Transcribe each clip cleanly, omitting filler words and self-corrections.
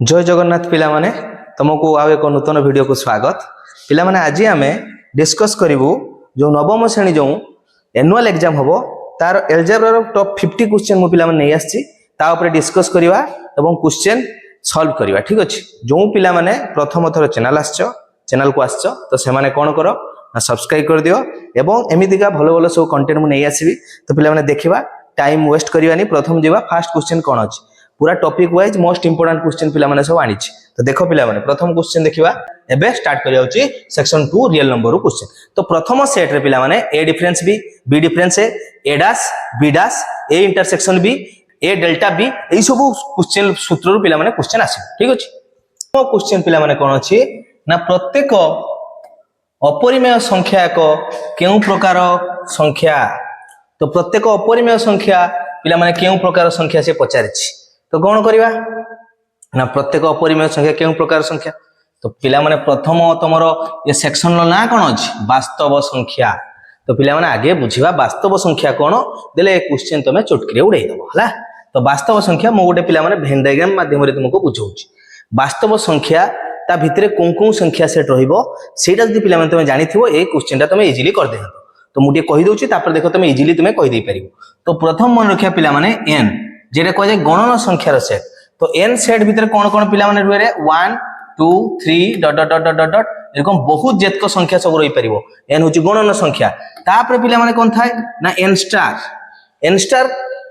जय जगन्नाथ पिला माने तुमको आउ एक नूतन वीडियो को स्वागत पिला माने आज आम डिस्कस करूँ जो नवम श्रेणी जो एनुअल एग्जाम हम तार एल्जेब्रा टॉप 50 क्वेश्चन मु पिला माने नहीं आछि ता ऊपर डिस्कस करवा एवं क्वेश्चन सॉल्व करवा ठीक अछि। जो पिला माने प्रथम थर चैनल को आछो तो से माने कोन करो ना सब्सक्राइब कर दियो एवं एमितिका भलो भलो सब कंटेंट मु नहीं आसीबी तो पिला माने देखिबा टाइम वेस्ट करवानी। प्रथम जीवा फर्स्ट क्वेश्चन कोन अछि पूरा topic wise most important question पिला माने सब आनी तो देखो पिला माने प्रथम क्वेश्चन देखिबा एबे स्टार्ट करिया होची सेक्शन 2 रियल नंबर क्वेश्चन। तो प्रथम सेट रे पिला माने A difference B difference A dash B dash A intersection B A delta B एई सब क्वेश्चन सूत्र रो पिला माने क्वेश्चन आसी ठीक अछि। तो क्वेश्चन पिला माने कोन अछि ना प्रत्येक अपरिमेय संख्या एक केउ प्रकार संख्या तो प्रत्येक अपरिमेय संख्या पिला माने केउ प्रकार संख्या से पचारिछि तो कौन करवा ना प्रत्येक अपरिमेय संख्या केउ प्रकार संख्या तो पिला माने प्रथम तुमरो ये सेक्शन लो ना कोन अछि वास्तव संख्या तो पिला माने आगे बुझिबा वास्तव संख्या कोन देले क्वेश्चन तमे चुटकी उड़ाई दबो हला। तो वास्तव संख्या मो गोटे पिला माने भेन डायग्राम माध्यम रे तुमको बुझौछि वास्तव संख्या ता भितरे कोन संख्या सेट रहिबो सेटा जदि पिला माने तमे जानिथिबो ए क्वेश्चन ता तमे इजीली कर देहतो। तो मुटे कहि दउछि तापर देखो तमे इजीली तमे कहि देई परिबो। तो प्रथम मन रखिया पिला माने n जेरे कह जाय गणन संख्यार सेट तो n सेट भितर कोन पिला माने रुए रे 1 2 3 डॉट डॉट डॉट डॉट एरकम बहुत जेतक संख्या सब रही परिबो n होची गणन संख्या। तापर पिला माने कोन थाय ना n स्टार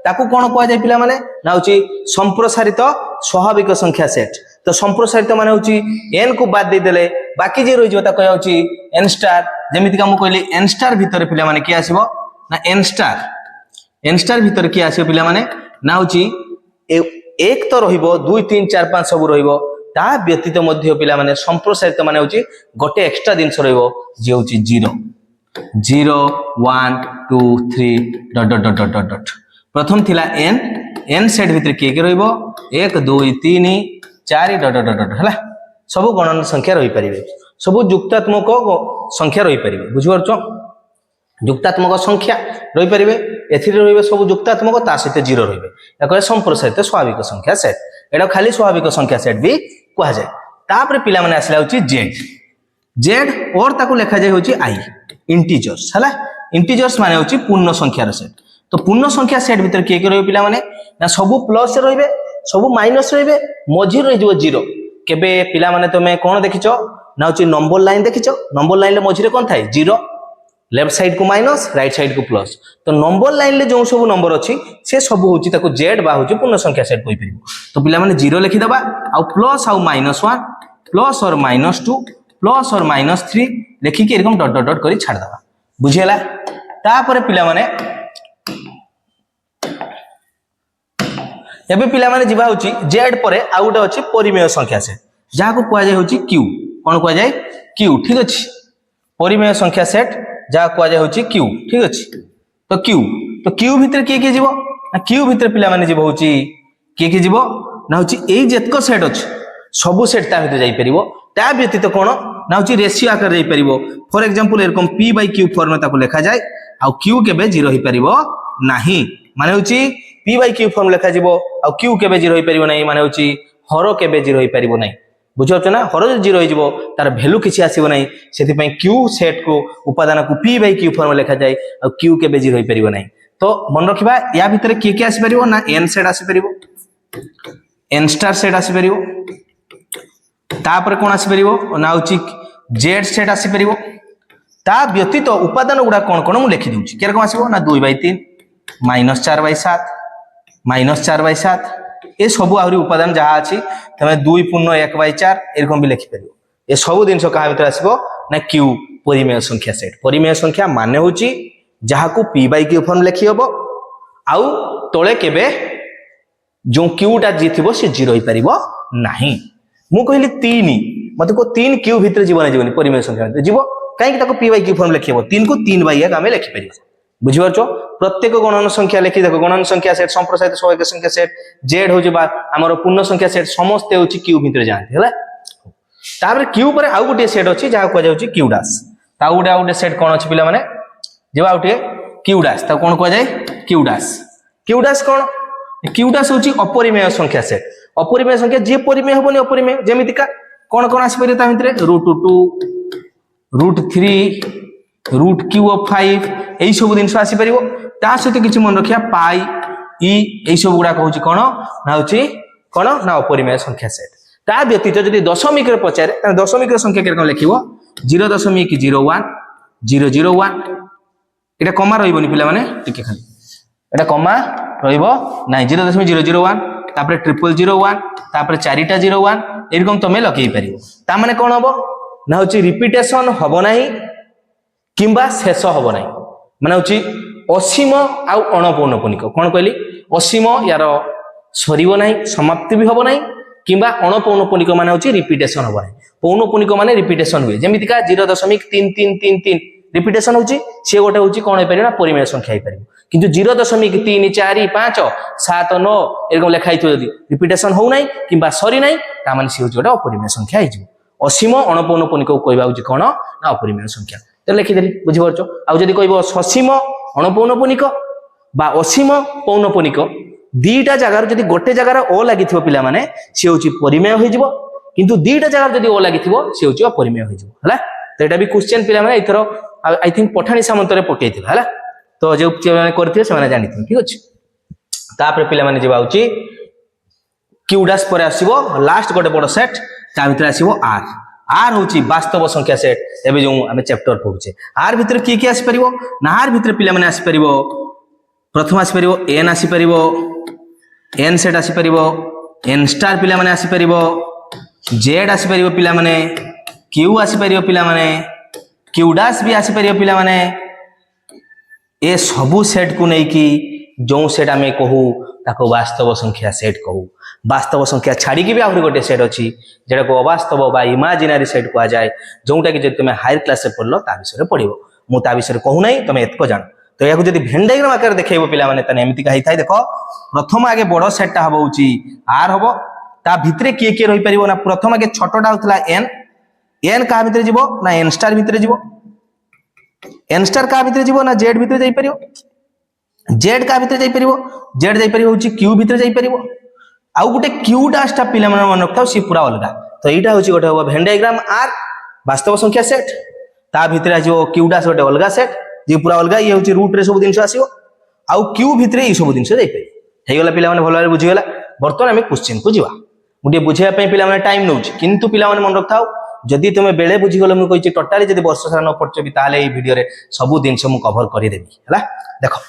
ताकू कोन कह जाय पिला माने ना होची संप्रसारित स्वाभाविक संख्या सेट। तो संप्रसारित माने होची n को बाद दे देले बाकी जे रहि जो ता कह होची n स्टार जेमिति का मु कहली n स्टार भितर पिला माने की आसीबो ना n स्टार भितर की आसीबो पिला माने ना होची एक तो रहिबो 2 3 4 5 सब रहिबो ता व्यतीत मध्य पिला माने संप्रसारित माने होची गोटे एक्स्ट्रा दिन रहिबो जे होची 0 0 1 2 3 dot dot dot dot dot प्रथम थिला n सेट भितर के रहिबो 1 2 3 4 डॉट डॉट डॉट हला सब गणन संख्या रहि परिबे सब युक्तात्मक संख्या रहि परिबे बुझि परछो युक्तात्मक संख्या रहि परिबे एथिरे रहिबे सब युक्तात्मक ता सहित 0 रहिबे याको संप्रसारित स्वाभाविक संख्या सेट एडा खाली स्वाभाविक संख्या सेट भी कहा जाय। तापर पिला माने आसला होची z और ताको लिखा जाय होची i इंटीजर्स हला इंटीजर्स माने होची पूर्ण संख्यार सेट। तो पूर्ण संख्या सेट भीतर के रहिबे पिला माने ना सब प्लस रहिबे सब माइनस रहिबे मझी रहि जो 0 केबे पिला माने तमे कोन देखिचो ना होची नंबर लाइन देखिचो नंबर लाइन ले मझी रे कोन थाय 0 लेफ्ट साइड को माइनस राइट साइड को प्लस। तो नंबर लाइन ले जो सब नंबर अछि से सब होची ताको z बा होची पूर्ण संख्या सेट कोइ परिबो। तो पिला माने 0 लिखि दबा आ प्लस आ -1 प्लस और -2 प्लस और -3 लिखि के एरकम डॉट डॉट डॉट करी छाड़ दबा बुझियला। तापर पिला माने एबे पिला माने जिबा होची z परे आ उडे अछि परिमेय संख्या सेट जहा को कुआ जाय होची q कोन कुआ जाय q ठीक अछि परिमेय संख्या सेट जहा कुआ जाय होची q ठीक अछि। तो q भीतर के जीवो ना q भीतर पिला माने जीवो होची के जीवो ना होची एई जेतक सेट अछि सब सेट ता भीतर जाई परिबो ता व्यतीत कोन ना होची रेशियो आकार जाई परिबो। फॉर एग्जांपल एरकम p/q फॉर्म में ताको लिखा जाय आ q केबे 0 होई परिबो नाही माने होची p/q फॉर्म लिखा जीवो आ q केबे 0 होई परिबो नाही माने होची हर केबे 0 होई परिबो नाही बुझौछ ना हर 0 होई जीवो तार वैल्यू किछि आसीबो नाही सेति पई q सेट को उपादान को p/q फॉर्म लिखा जाय आ q केबे 0 होई परिबो नाही। तो मन रखिबा या भीतर के आसी परिबो ना n सेट आसी परिबो n स्टार सेट आसी परिबो तापर कोन आसी परिबो ना होची z सेट आसी परिबो ता व्यतीत उपादान गुडा कोन कोन मु लिखि दउची केर कोन आसीबो ना 2/3 -4/7 -4/7 ए सब आउरी उपादान जहा अछि तमे 2 पूर्ण 1/4 एरकम भी लिखि परिबो ए सब दिन का भीतर आसीबो ना q परिमेय संख्या सेट। परिमेय संख्या माने होची जहा को p/q फॉर्म लिखि हबो आउ तळे केबे जो q टा जिथिबो से 0 होई परिबो नाही। मु कहली 3 मते को 3 q भीतर जीवन जीवनी परिमेय संख्या भीतर जीवो काहे कि ताको p/q फॉर्म लिखि हबो 3 को 3/1 आमे लिखि परिबो बुझि परछो। प्रत्येक गणन संख्या लिखि देखो गणन संख्या सेट संप्रसारित स्वाभाविक संख्या सेट z हो जेबा हमर पूर्ण संख्या सेट समस्त होची q भीतर जानते हला। तापर q पर आउ गुटे सेट अछि जहा को जाउची q डैश ता आउटे सेट कोन अछि पिला माने जेबा आउटे q डैश ता कोन को जाय q डैश कोन q डैश होची अपरिमेय संख्या सेट अपरिमेय संख्या जे परिमेय होबनी अपरिमेय जेमितिका कोन आसी परियो ता भितरे √2 √3 रूट क्यू ऑफ 5 एई सब दिन आसी परियो ता सहित किछि मन रखिया पाई ई एई सब गुडा कहूची कोन ना होची कोन ना अपरिमेय संख्या सेट ता व्यतीत जदि दशमिक रे पचारे ता दशमिक रे संख्या केरकम लिखिबो 0.01 001 एटा कमा रहिबोनी पिला माने टिके खाली एटा कमा रहिबो नाही 0.001 तापर 0001 तापर 4टा 01 एरकम तमे लगे परियो ता माने कोन हबो ना होची रिपीटेशन हबो नाही किंबा शेष हबो नाही माने होची असीम आउ अणपौनपुनिक कोन कहली असीम यार सरीबो नाही समाप्ति भी हबो नाही किंबा अणपौनपुनिक माने होची रिपीटेशन हबो नाही पौनपुनिक माने रिपीटेशन हुए जेमितिका 0.3333 रिपीटेशन होची से गोटे होची कोन हे परियो ना परिमेय संख्या हे परियो किंतु 0.3 4 5 7 9 एरकम लेखाई थियो जदी रिपीटेशन हो नाही किंबा सरी नाही ता माने से होची गोटे अपरिमेय संख्या हे जिवो असीम अणपौनपुनिक को कहबा होची कोन ना अपरिमेय संख्या तो लिखि देली बुझि परछो आ जदी कहबो ससीम अणपौनपुनिक बा असीम पौनपुनिक दीटा जगार जदी गोटे जगार ओ लागिथिबो पिला माने से होची परिमेय होई जिवो किंतु दीटा जगार जदी ओ लागिथिबो से होची अपरिमेय होई जिवो हला तो एटा भी क्वेश्चन पिला माने इथरो आई थिंक पठाणी सामंत रे पकेइथिला हला तो जे माने करथिबे से माने जानिथिबे ठीक अछि तापर पिला माने जेबा होची क्यू डैश पर आसीबो लास्ट गोटे बड़ सेट ता भितर आसीबो आर आर होची वास्तव संख्या सेट एबे जो हमें चैप्टर पढुचे आर भितर की आसी परिबो ना आर भितर पिला माने आसी परिबो प्रथम आसी परिबो एन आसी परिबो एन सेट आसी परिबो एन स्टार पिला माने आसी परिबो जेड आसी परिबो पिला माने क्यू आसी परिबो पिला माने क्यू डैश भी आसी परिबो पिला माने ए सबु सेट को नहीं कि जो सेट आमे कहू ताको वास्तव संख्या सेट कहू वास्तव संख्या छाड़ी की भी आहुरी गोटे सेट अच्छी जेटा को अवास्तव बा इमेजिनरी सेट कहा जाए जोटा कि तुम हायर क्लास रे पढ़लो ता विषय पढ़िबो मु ता विषय कहू नहीं तुम एतको जान तो या जदी भेन डायग्राम आकार देखैबो पिला माने तने एमिति काई थाई देखो प्रथम आगे बड़ सेटटा हबो होची आर हबो ता भितरे के रही परिबो ना प्रथम आगे छोटटा होतला एन एन का भितरे जीवो ना एन स्टार भितरे जीवो एन स्टार का भितरे जीवो ना जेड भितरे जाई परिबो जेड का भितरे जाई परिबो जेड जाई परिबो होची क्यू भितरे जाई परिबो आउ गोटे क्यू डैशटा पिला माने मन रखथाउ सी पूरा अलगा तो एटा होची गोटे हबो भेन डायग्राम आर वास्तव संख्या सेट ता भितरे आजो क्यू डैश गोटे अलगा सेट जे पूरा अलगा ये होची रूट रे सब दिन आसीबो आउ क्यू भितरे ई सब दिन जाई परि हे गेला पिला माने भलो बुझि गेला बर्तन हमें क्वेश्चन को जीवा मुटे बुझिया पे पिला माने टाइम नउची किंतु पिला माने मन रखथाउ जदि तुम बेले बुझी गलो मु कहिची टोटली जदि वर्ष सारा न पढचो भी ताले ए वीडियो रे सब दिन से मु कवर करि देबी हला देखो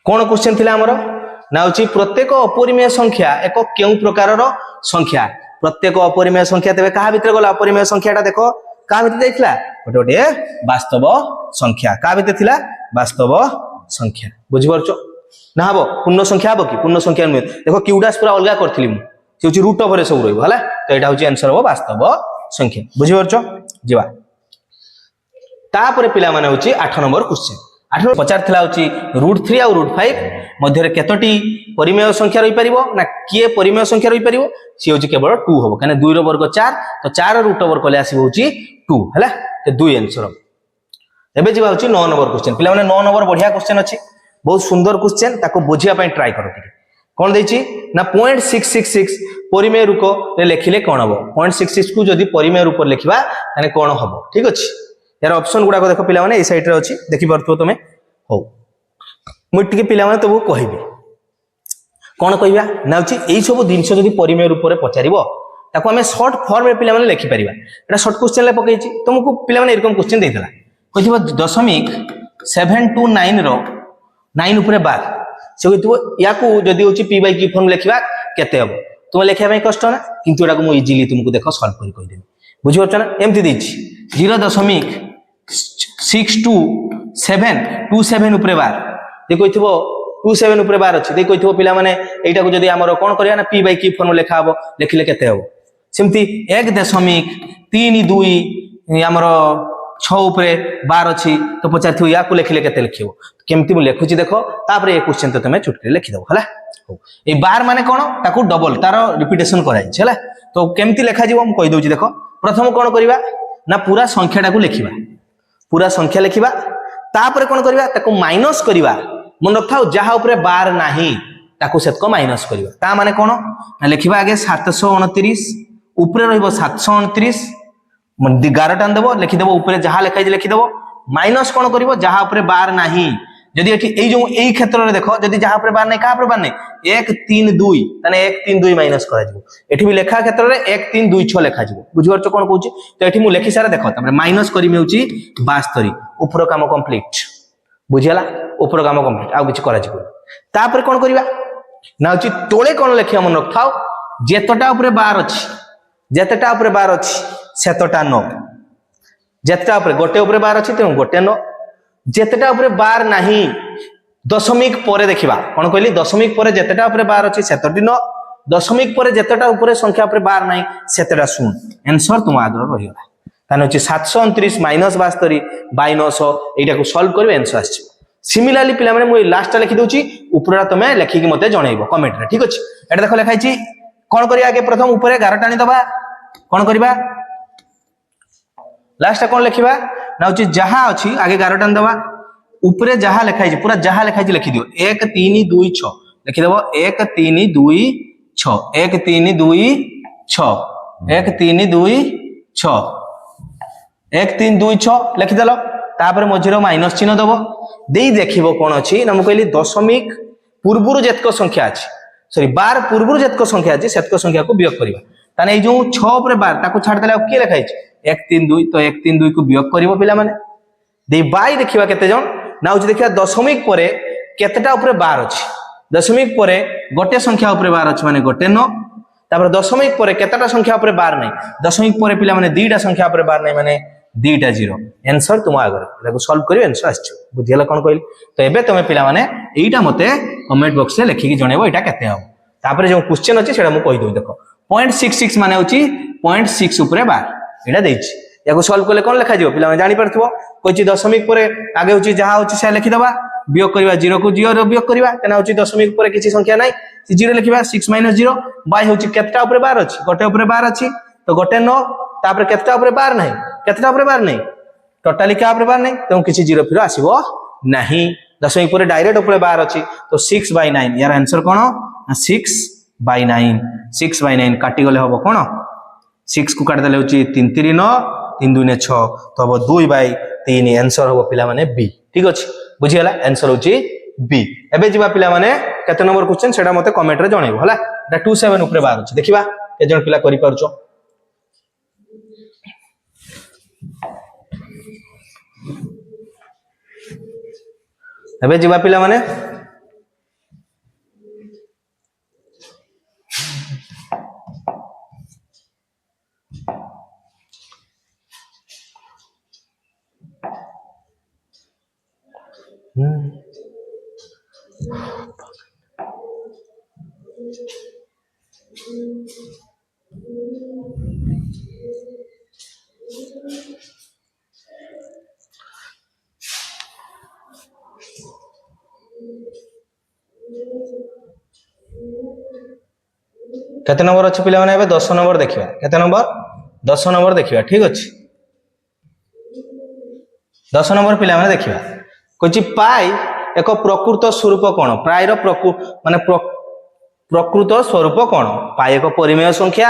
कौन क्वेश्चन थिला हमरो ना होची प्रत्येक अपरिमेय संख्या एक केउ प्रकारर संख्या प्रत्येक अपरिमेय संख्या तबे कहा भितर गला अपरिमेय संख्याटा देखो का भितर जाइतला गोटे गोटे वास्तव संख्या का भितर थिला वास्तव संख्या बुझि परछो ना हबो पूर्ण संख्या हबो कि पूर्ण संख्या नुहे देखो क्यू डैश पूरा अलगा करथिली मु से होची रूट ओवर सब रहइबो हला तो एटा होची आंसर हबो वास्तव संख्या बुझि परछो जीवा तापर पिला माने होची 8 नंबर क्वेश्चन 8 नंबर पचार थिला होची √3 और √5 मध्य रे केतोटी परिमेय संख्या रही परिबो ना किए परिमेय संख्या रही परिबो सी होची केवल 2 हबो कने 2 रो वर्ग 4 तो 4 रूट ओवर कले आसी होची 2 हला ते 2 आंसर एबे जीवा होची 9 नंबर क्वेश्चन पिला माने 9 नंबर बढ़िया क्वेश्चन अछि बहुत सुंदर क्वेश्चन ताको बुझिया पय ट्राई करो टिके कोन देछि ना 0.666 परिमेय रूप रे लेखिले कोन हबो 0.66 को जदी परिमेय रूप रे लेखिबा ताने कोन हबो ठीक अछि यार ऑप्शन गुडा को देखो पिला माने ए साइड रे अछि देखि परथो तमे हो मुटिके पिला माने तबो कहिबे कोन कहिबा ना अछि एई सब दिनस जदी परिमेय रूप रे पचारिबो ताको हमें शॉर्ट फॉर्म रे पिला माने लेखि परिबा एटा शॉर्ट क्वेश्चन ले पकेछि तुमको पिला माने एरकम क्वेश्चन देइतला कहिबो 0.729 रो 9 ऊपर 12 से कहिबो याकू जदी होछि p / q फॉर्म लेखिबा केते हबो तुम लेखिया में कष्ट ना किंतु एटा को मु इजीली तुमको देखो सॉल्व करि कहि देबी बुझि परछ ना एमति देछि 0.62727 ऊपर 12 देखो इथबो 27 ऊपर 12 अछि देखो इथबो पिला माने एटा को जदी हमरो कोन करिया ना p / q फॉर्म लेखा हबो लेखिले केते हबो सेमति 1.32 हमरो 6 ऊपर 12 अछि तो पचारथियो या को लेखिले केते लिखिबो केमति मु लेखुची देखो तापर ए क्वेश्चन तो तमे चुटकी लिखि दबो हला ए 12 माने कोन ताको डबल तारो रिपीटेशन कराइ छला तो केमति लेखा जीवो मु कहि दोची देखो प्रथम कोन करिबा ना पूरा संख्याटा को लिखिबा पूरा संख्या लिखिबा तापर कोन करबा ताको माइनस करबा मन रखथाओ जहा ऊपर बार नाही ताको सेतको माइनस करबा ता माने कोन लिखिबा आगे 729 ऊपर रहइबो 729 गारटान देबो लिखि देबो ऊपर जहा लिखाइ लिखि देबो माइनस कोन करबो जहा ऊपर बार नाही जदि एठी एई जो एई क्षेत्र रे देखो जदि जहा ऊपर बार नाही का ऊपर बार नाही 1 3 2 तने 1 3 2 माइनस करा जिवो एठी भी लेखा क्षेत्र रे 1 3 2 6 लेखा जिवो बुझि परछ कोन कहूची तो एठी मु लेखि सारा देखो तमे माइनस करिमे होची 72 ऊपर काम कंप्लीट बुझियाला ऊपर काम कंप्लीट आ किछ करा जिवो तापर कोन करबा ना होची तोळे कोन लेखिया मन रखथाओ जेतटा ऊपर बार अछि जेतटा ऊपर बार अछि सेतटा 9 जेतटा ऊपर गोटे ऊपर बार अछि त गोटे 9 जेतटा ऊपर बार नाही दशमिक परे देखिबा कोन कहली दशमिक परे जेतटा ऊपर बार अछि सेतटी 9 दशमिक परे जेतटा ऊपर संख्या ऊपर बार नाही सेतटा 0 आंसर तुम आदर रहिला ताने होची 729 माइनस 72 बाय 900 एटा को सॉल्व करबे आंसर आछि सिमिलरली पिला माने मु लास्ट लिखि दोची ऊपरटा तमे लिखि कि मते जणैबो कमेंट रे ठीक अछि एटा देखो लिखाइ छि कोन करिया आगे प्रथम ऊपर 11 टाणी दबा कोन करबा लास्ट कोन लिखिबा ना होची जहा अछि आगे 11 टाणी दबा ऊपर जहा लिखाइ छि पूरा जहा लिखाइ छि लिखि दियो 1 3 2 6 लिखि देबो 1 3 2 6 1 3 2 6 1 3 2 6 1 3 2 6 लिखि देलो तापर मझिरो माइनस चिन्ह दबो देई देखिबो कोन अछि ना मु कहली दशमिक पूर्वरु जेतको संख्या अछि सॉरी बार पूर्वरु जेतको संख्या अछि सेतको संख्या को वियोग करिबा ताने ए जो 6 ऊपर बार ताको छाड़ देला के लिखाइ छि 1 3 2 तो 1 3 2 को वियोग करिवो पिला माने दे बाय देखिबा केते जण ना होची देखिबा दशमिक परे केतेटा ऊपर बार अछि दशमिक परे गोटे संख्या ऊपर बार अछि माने गोटे 9 तापर दशमिक परे केतेटा संख्या ऊपर बार नै दशमिक परे पिला माने दुईटा संख्या ऊपर बार नै माने दुईटा 0 आंसर तुम आगर एटाको सॉल्व करियो आंसर आछो बुझियला कोन कहली तो एबे तमे पिला माने एटा मते कमेंट बॉक्स रे लिखि कि जणेबो एटा केते हो तापर जो क्वेश्चन अछि सेटा मु कहि दोई देखो 0.66 माने होची 0.6 ऊपर बार एटा देछि याको सॉल्व करले कोन लिखा जिवो पिला माने जानि परथबो कोची दशमिक परे आगे होची जहा होची से लिखि दबा वियोग करबा 0 को 0 रे वियोग करबा तेना होची दशमिक परे किछि संख्या नै 0 लिखिबा 6 - 0 बाय होची केतटा ऊपर बार अछि गोटे ऊपर बार अछि तो गोटे 9 तापर केतटा ऊपर बार नै केतटा ऊपर बार नै टोटली क्या ऊपर बार नै तो किछि 0 फिर आसीबो नाही दशमिक परे डायरेक्ट ऊपर बार अछि तो 6/9 यार आंसर कोन 6/9 6/9 काटी गले होबो कोन 6 को काट देले होची 3 3 9 3 2 6 तो अब 2/3 आंसर होबो पिला माने बी ठीक अछि बुझियला आंसर होची बी एबे जिबा पिला माने केते नंबर क्वेश्चन सेटा मते कमेंट रे जणैबो हला एटा 27 ऊपर बार अछि देखिबा के जण पिला करि परछो एबे जिबा पिला माने केते नंबर अछि पिला माने एबे 10 नंबर देखिबा केते नंबर 10 नंबर देखिबा ठीक अछि 10 नंबर पिला माने देखिबा कोची पाई एक प्रकृत स्वरूप कोन प्राय रो माने प्रकृत स्वरूप कोन पाई एक परिमेय संख्या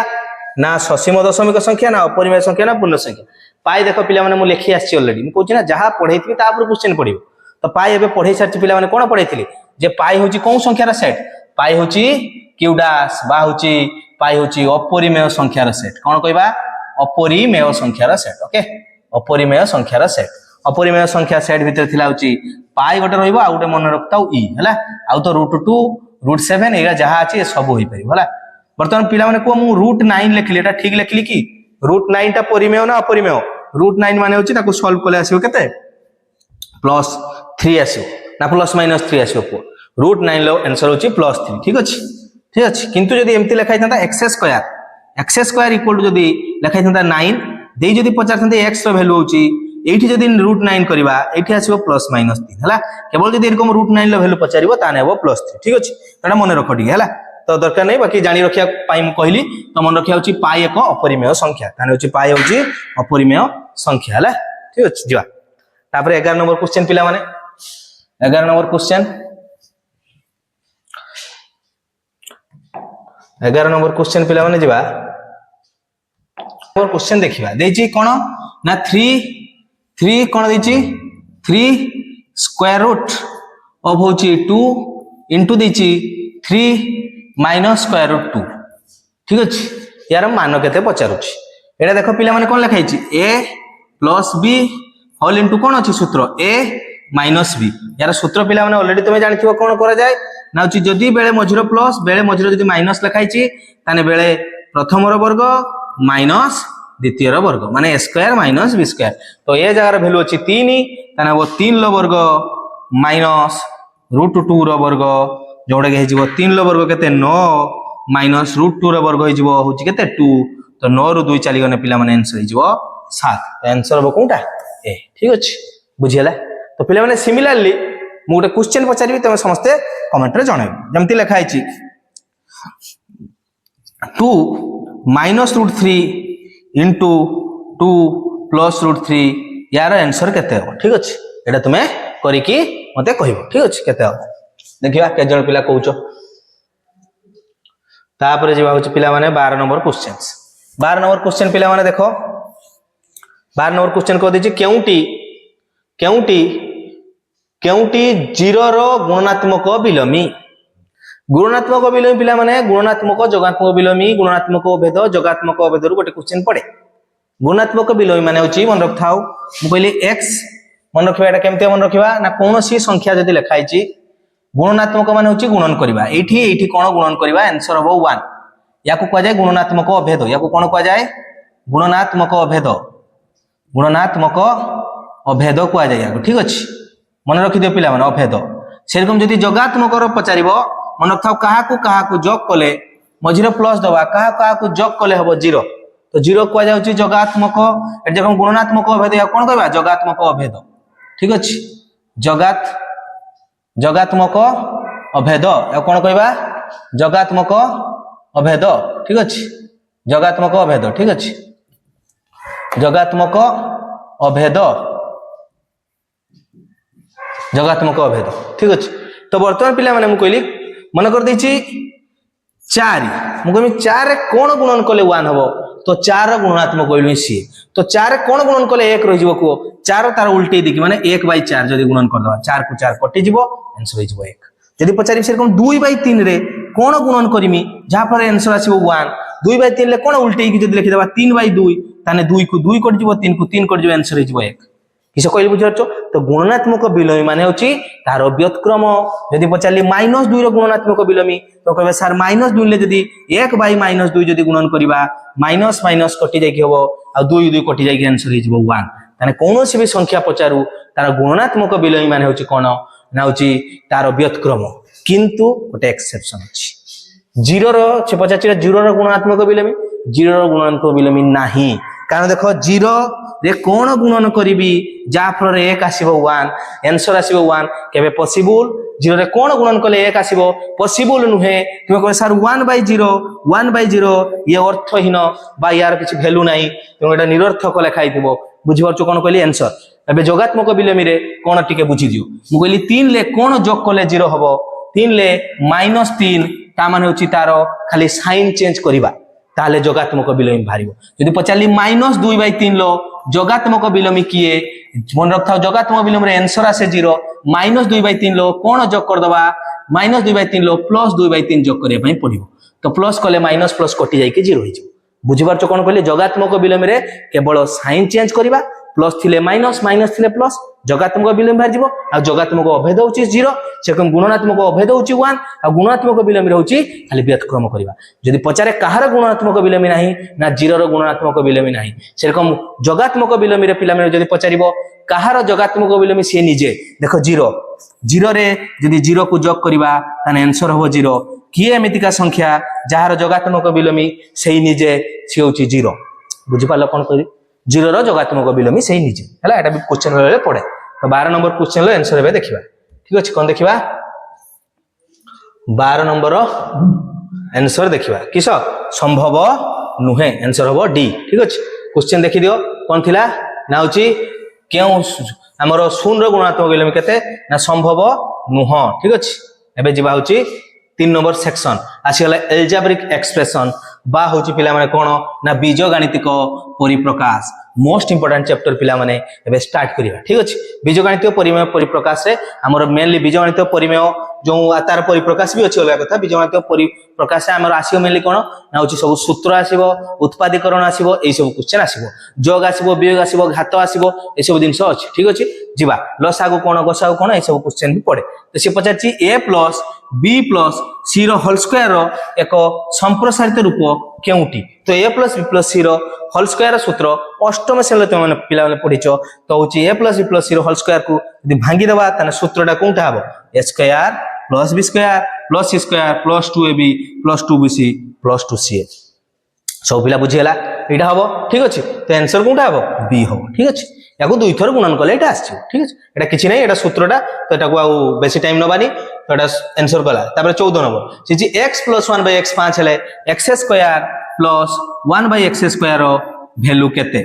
ना ससीम दशमिक संख्या ना अपरिमेय संख्या ना पूर्ण संख्या पाई देखो पिला माने मु लिखि आछि ऑलरेडी मु कहूची ना जहा पढैथि ता ऊपर क्वेश्चन पडिबो तो पाई एबे पढै सारछि पिला माने कोन पढैथिली जे पाई होची कोन संख्यार सेट पाई होची क्यू डैश बा होची पाई होची अपरिमेय संख्यार सेट कोन कहबा अपरिमेय संख्यार सेट ओके अपरिमेय संख्यार सेट अपरिमेय संख्या सेट भीतर थिला होची पाई गोटे रहइबो आ गोटे मन रखताउ ई हला आ तो √2 √7 एगा जहा अछि सब होई परिबो हला वर्तमान पिला माने को मु √9 लिखली एटा ठीक लिखली कि √9 ता परिमेय ना अपरिमेय √9 माने होची ताको सॉल्व करले आसीबो केते +3 आसीबो ना +-3 आसीबो √9 लो आंसर होची +3 ठीक अछि किंतु जदी एम्ति लिखाइ थांता x स्क्वायर इक्वल टू जदी लिखाइ थांता 9 देई जदी पचार थांते x रो वैल्यू होची एठी जदी √9 करबा एठी आसीबो +-3 हला केवल जदी एरकम √9 लो वैल्यू पचारिबो ता नेबो +3 ठीक अछि एटा मन रखो ठीक हला तो दरकार नहीं बाकी जानी रखिया पाई मु कहली तो मन रखिया होची पाई एक अपरिमेय संख्या ताने होची पाई होची अपरिमेय संख्या हला ठीक अछि जिवा तापर 11 नंबर क्वेश्चन पिला माने 11 नंबर क्वेश्चन 11 नंबर क्वेश्चन पिला माने जिवा और क्वेश्चन देखिबा देछि कोन ना 3 कोन देछि 3 स्क्वायर रूट ऑफ होची 2 इनटू देछि 3 माइनस स्क्वायर रूट 2 ठीक अछि यार मान केते पचारुछि एटा देखो पिला माने कोन लिखाइछि a plus b whole into कोन अछि सूत्र a माइनस b यार सूत्र पिला माने ऑलरेडी तुमे जानिथिबो कोन करा जाय ना होछि जदी बेले मझिरो प्लस बेले मझिरो जदी माइनस लिखाइछि ताने बेले प्रथमर वर्ग माइनस द्वितीयर वर्ग माने a square minus b square तो ए जगह वैल्यू अछि 3 ताने वो 3 लो वर्ग माइनस रूट 2 रो वर्ग जोडे हे जिवो 3 रो वर्ग केते 9 माइनस रूट 2 रो वर्ग हे जिवो होछि केते 2 तो 9 रु 2 चली गने पिला माने आंसर हे जिवो 7 तो आंसर हो कोनटा ए ठीक अछि बुझियला तो पिला माने सिमिलरली मु गोटे क्वेश्चन पचारिबी तमे समस्त कमेंट रे जणाइबो जेमति लिखा आइछि 2 minus root 3 into 2 plus root 3 यार आंसर केते हो ठीक अछि एटा तुमे करी कि मते कहबो ठीक अछि केते हो देखिबा के जण पिला कहउचो तापर जेबा होछि पिला माने 12 नंबर क्वेश्चंस 12 नंबर क्वेश्चन पिला माने देखो 12 नंबर क्वेश्चन को देछि केउटी 0 रो गुणात्मक बिलोमी पिला माने गुणात्मक जोगात्मक बिलोमी गुणात्मक भेद जोगात्मक भेद रु गोटे क्वेश्चन पड़े गुणात्मक बिलोमी माने होछि मन रखथाउ मु कहली x मन रखिबा एटा केमते मन रखिबा ना कोनोसी संख्या जदी लिखाइछि गुणात्मक माने होछि गुणन करबा एठी कोन गुणन करबा आंसर हो 1 याकू कह जाय गुणात्मक अभेद याकू कोन कह जाय गुणात्मक अभेद कह जाय याकू ठीक अछि मन रखि दियो पिला माने अभेद सेरकम जदी जोगात्मक रो पचारिबो मन रखथाउ काहाकू जोग कले मझिरो प्लस दबा काहाकू जोग कले हबो 0 तो 0 कह जाउछि जोगात्मक ए जखन गुणात्मक अभेद या कोन कहबा जोगात्मक अभेद ठीक अछि जोगात्मक अभेद या कोन कहबा जोगात्मक अभेद ठीक अछि जोगात्मक अभेद ठीक अछि जोगात्मक अभेद ठीक अछि तो वर्तमान पिला माने मु कहली मन कर दैछि 4 मु कहमी 4 रे कोन गुणन कले 1 हबो तो 4 रो गुणात्मक कहली सी तो 4 रे कोन गुणन कले 1 रहि जिवो को 4 तार उल्टी दिकी माने 1/4 जदी गुणन कर दबा 4 को 4 कटि जिवो आंसर हो जिवो 1 जदी पचारि सेरकम 2/3 रे कोन गुणन करिमी जा पर आंसर आसीबो 1 2/3 ले कोन उल्टी की जदी लिखि दबा 3/2 ताने 2 को 2 कटि जिवो 3 को 3 कटि जिवो आंसर हो जिवो 1 किसे कहली बुझारछो तो गुणात्मक बिलोमी माने होची तार व्युत्क्रम जदी पचारली -2 रो गुणात्मक बिलोमी तो कहबे सर -2 ले जदी 1/-2 जदी गुणन करिबा माइनस माइनस कटि जाय कि होबो आ 2 2 कटि जाय कि आंसर हो जिवो 1 ताने कोनोसी भी संख्या पचारु तार गुणात्मक बिलोमी माने होची कोन ना होची तार व्युत्क्रम किंतु गोटे एक्सेप्शन अछि 0 रो से पचाचिरा 0 रो गुणात्मक बिलोमी 0 रो गुणात्मक बिलोमी नाही कारण देखो 0 रे कोन गुणन करिबी जा फर 1 आसीबो 1 आंसर आसीबो 1 केबे पॉसिबल 0 रे कोन गुणन कले 1 आसीबो पॉसिबल नुहे तुमे कह सर 1/0 ये अर्थहीन बा यार किछ वैल्यू नाही तुम एटा निरर्थक लिखाइ दिबो बुझिबरछु कोन कहली आंसर एबे जोगात्मक बिलोमी रे कोन टिके बुझि दियो मु कहली 3 ले कोन जोग कले 0 हबो 3 ले -3 ता माने होची तारो खाली साइन चेंज करिबा ताले जोगात्मक बिलोमी भारिबो जदी पचाली -2/3 लो जोगात्मक बिलोमी किए मन रखथाउ जोगात्मक बिलोमी रे आंसर आसे 0 -2/3 लो कोन जोग कर दबा -2/3 लो +2/3 जोग करे पई पडिबो तो प्लस कले माइनस प्लस कटि जाय कि 0 होइजो बुझिबार कोन कहले जोगात्मक बिलोमी रे केवल साइन चेंज करिबा प्लस थिले माइनस माइनस थिले प्लस जोगात्मक बिलोमी भार जिवो आ जोगात्मक अभेद होची 0 सेकम गुणात्मक अभेद होची 1 आ गुणात्मक बिलोमी होची खाली व्युत्क्रम करिबा जदी पचारे कहार गुणात्मक बिलोमी नाही ना 0 रो गुणात्मक बिलोमी नाही सेरकम जोगात्मक बिलोमी रे पिला मेरे जदी पचारिबो कहार जोगात्मक बिलोमी से निजे देखो 0 रे जदी 0 को जोग करिबा ताने आंसर हो 0 किए एमितिका संख्या जहार जोगात्मक बिलोमी सेही निजे से होची 0 बुझि पालो कोन करी 0 रो जोगात्मक बिलोमी सेही निजे हला एटा भी क्वेश्चन रे पड़े तो 12 नंबर क्वेश्चन रो आंसर हेबे देखिबा ठीक अछि कोन देखिबा 12 नंबर आंसर देखिबा किस संभव नुहे आंसर हम डी ठीक अच्छे क्वेश्चन देखि दियो कौन थिला ना होची क्यों हमर शून्य गुणात्मक विलोम केते ना संभव नुह ठीक अच्छे एबे जिबा होची 3 नंबर सेक्शन आसीगला एल्जेब्रिक एक्सप्रेशन बा होची पिला माने कोन ना बीजगणितिक परिप्रकाश मोस्ट इंपोर्टेंट चैप्टर पिला माने एबे स्टार्ट करिवा ठीक अछि बीजगणितिक परिमेय परिप्रकाश रे हमर मेनली बीजगणितिक परिमेय जो तार परिप्रकाश भी अछि अलग कथा बीजगणितिक परिप्रकाश रे हमर आसीयो मेनली कोन ना होची सब सूत्र आसीबो उत्पादीकरण आसीबो एई सब क्वेश्चन आसीबो जोग आसीबो वियोग आसीबो घात आसीबो ए सब जिंस अछि ठीक अछि जिबा लसागु कोन गसागु कोन ए सब क्वेश्चन भी पड़े तो से पचाची a plus b plus c रो होल स्क्वायर रो एक संप्रसारित रूप केउटी तो a plus b plus c रो होल स्क्वायर सूत्र अष्टम श्रेणी तुम माने पिला माने पढिचो तो होची a plus b plus c रो होल स्क्वायर को यदि भांगी देबा तने सूत्रटा कोनटा हबो a square plus b square plus c square plus 2ab plus 2bc plus 2ca सब पिला बुझियला एटा हबो ठीक अछि तो आंसर कोनटा हबो b हबो ठीक अछि याको दुई थर गुणन कले एटा आछि ठीक अछि एटा किछि नै एटा सूत्रटा तो एटा को आ बेसी टाइम नबानी तो एटा आंसर कला तापर 14 नंबर जे x + 1/x 5 हेले x square plus 1/x square रो वैल्यू केते